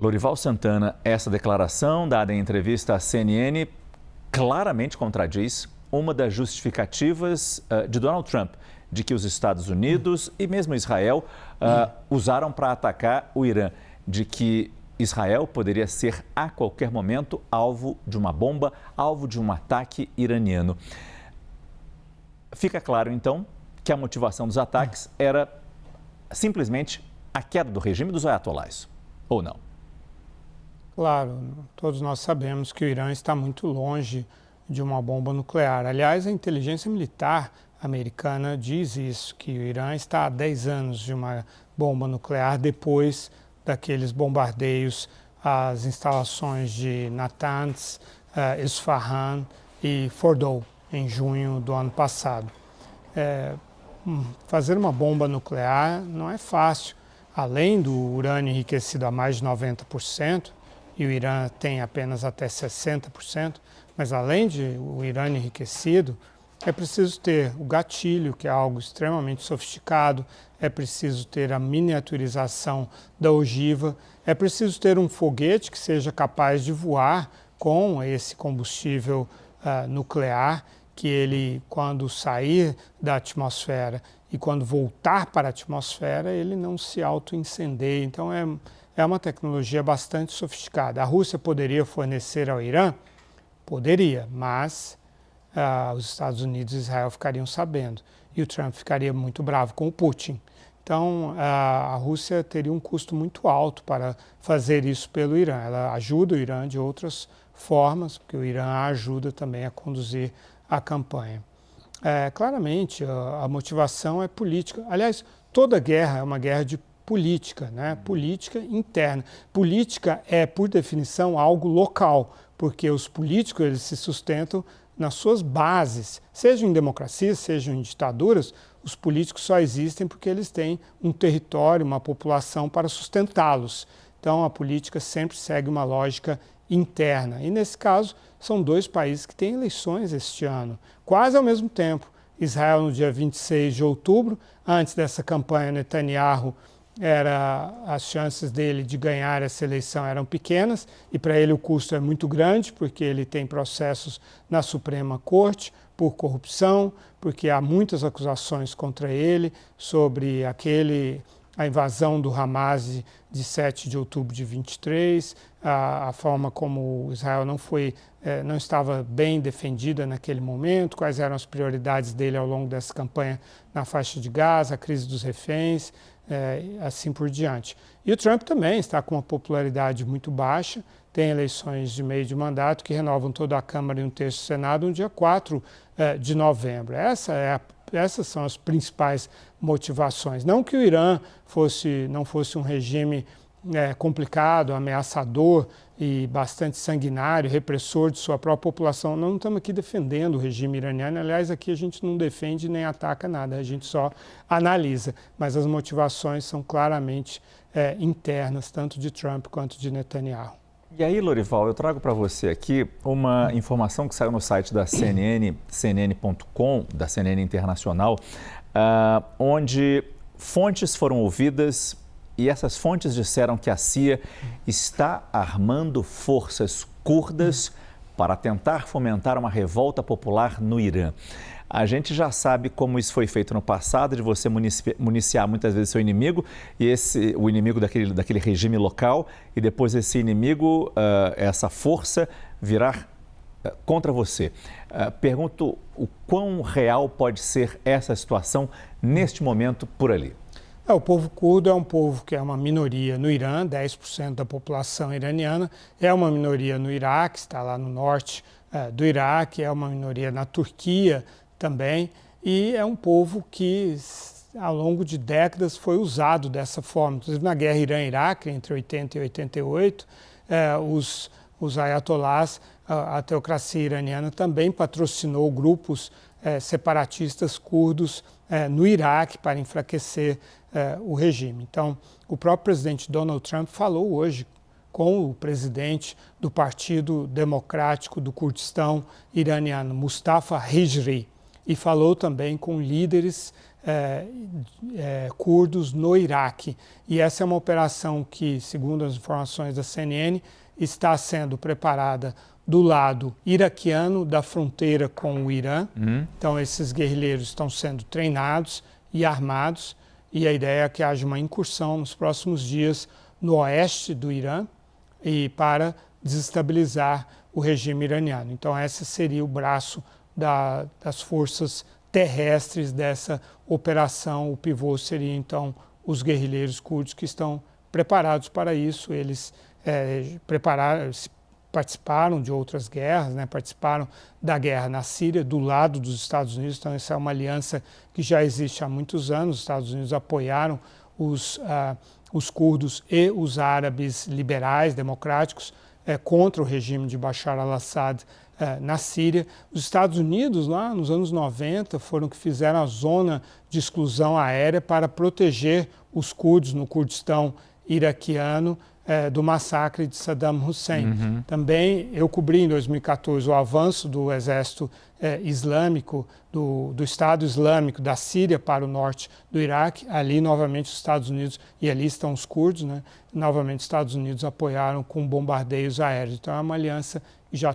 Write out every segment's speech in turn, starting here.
Lorival Santana, essa declaração dada em entrevista à CNN claramente contradiz uma das justificativas de Donald Trump, de que os Estados Unidos e mesmo Israel usaram para atacar o Irã, de que Israel poderia ser a qualquer momento alvo de uma bomba, alvo de um ataque iraniano. Fica claro, então, que a motivação dos ataques era simplesmente a queda do regime dos ayatolás, ou não? Claro, todos nós sabemos que o Irã está muito longe de uma bomba nuclear. Aliás, a inteligência militar americana diz isso, que o Irã está há 10 anos de uma bomba nuclear depois daqueles bombardeios às instalações de Natanz, Isfahan e Fordow, em junho do ano passado. Fazer uma bomba nuclear não é fácil. Além do urânio enriquecido a mais de 90%, e o Irã tem apenas até 60%, mas além de o urânio enriquecido, é preciso ter o gatilho, que é algo extremamente sofisticado, é preciso ter a miniaturização da ogiva, é preciso ter um foguete que seja capaz de voar com esse combustível nuclear, que ele, quando sair da atmosfera e quando voltar para a atmosfera, ele não se auto-incendeia. Então, é uma tecnologia bastante sofisticada. A Rússia poderia fornecer ao Irã? Poderia, mas os Estados Unidos e Israel ficariam sabendo. E o Trump ficaria muito bravo com o Putin. Então, a Rússia teria um custo muito alto para fazer isso pelo Irã. Ela ajuda o Irã de outras formas, porque o Irã ajuda também a conduzir a campanha. Claramente, a motivação é política. Aliás, toda guerra é uma guerra de política, né? Política interna. Política é, por definição, algo local, porque os políticos eles se sustentam nas suas bases. Sejam em democracias, sejam em ditaduras, os políticos só existem porque eles têm um território, uma população para sustentá-los. Então, a política sempre segue uma lógica interna. E, nesse caso, são dois países que têm eleições este ano, quase ao mesmo tempo. Israel no dia 26 de outubro, antes dessa campanha, Netanyahu, as chances dele de ganhar essa eleição eram pequenas e para ele o custo é muito grande porque ele tem processos na Suprema Corte por corrupção, porque há muitas acusações contra ele sobre a invasão do Hamas de 7 de outubro de 23, a forma como Israel não estava bem defendida naquele momento, quais eram as prioridades dele ao longo dessa campanha na faixa de Gaza, a crise dos reféns, assim por diante. E o Trump também está com uma popularidade muito baixa, tem eleições de meio de mandato que renovam toda a Câmara e um terço do Senado no dia 4 de novembro. Essas são as principais motivações. Não que o Irã não fosse um regime complicado, ameaçador e bastante sanguinário, repressor de sua própria população. Não estamos aqui defendendo o regime iraniano. Aliás, aqui a gente não defende nem ataca nada, a gente só analisa. Mas as motivações são claramente internas, tanto de Trump quanto de Netanyahu. E aí, Lorival, eu trago para você aqui uma informação que saiu no site da CNN, cnn.com, da CNN Internacional, onde fontes foram ouvidas e essas fontes disseram que a CIA está armando forças curdas para tentar fomentar uma revolta popular no Irã. A gente já sabe como isso foi feito no passado, de você municiar muitas vezes seu inimigo, e o inimigo daquele regime local, e depois esse inimigo, essa força, virar contra você. Pergunto o quão real pode ser essa situação neste momento por ali. O povo curdo é um povo que é uma minoria no Irã, 10% da população iraniana, é uma minoria no Iraque, está lá no norte do Iraque, é uma minoria na Turquia também, e é um povo que ao longo de décadas foi usado dessa forma. Inclusive na guerra Irã-Iraque, entre 80 e 88, os ayatolás, a teocracia iraniana também patrocinou grupos separatistas curdos no Iraque para enfraquecer o regime. Então, o próprio presidente Donald Trump falou hoje com o presidente do Partido Democrático do Kurdistão iraniano, Mustafa Hijri, e falou também com líderes curdos no Iraque. E essa é uma operação que, segundo as informações da CNN, está sendo preparada do lado iraquiano da fronteira com o Irã. Então, esses guerrilheiros estão sendo treinados e armados, e a ideia é que haja uma incursão nos próximos dias no oeste do Irã e para desestabilizar o regime iraniano. Então, esse seria o braço das forças terrestres dessa operação. O pivô seria, então, os guerrilheiros curdos que estão preparados para isso. Eles participaram de outras guerras, né? Participaram da guerra na Síria, do lado dos Estados Unidos. Então, essa é uma aliança que já existe há muitos anos. Os Estados Unidos apoiaram os curdos e os árabes liberais, democráticos, contra o regime de Bashar al-Assad na Síria. Os Estados Unidos, lá nos anos 90, foram que fizeram a zona de exclusão aérea para proteger os curdos no Kurdistão iraquiano do massacre de Saddam Hussein. Também eu cobri em 2014 o avanço do exército islâmico, do Estado Islâmico da Síria para o norte do Iraque. Ali, novamente, os Estados Unidos, e ali estão os curdos, né? Novamente, os Estados Unidos apoiaram com bombardeios aéreos. Então, é uma aliança que já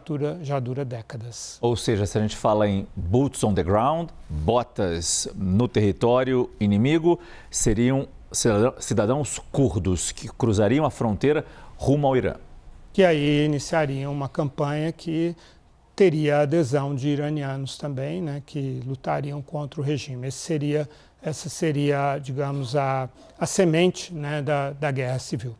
dura décadas. Ou seja, se a gente fala em boots on the ground, botas no território inimigo, seriam cidadãos curdos que cruzariam a fronteira rumo ao Irã. Que aí iniciariam uma campanha que teria a adesão de iranianos também, né, que lutariam contra o regime. Essa seria, digamos, a semente, né, da guerra civil.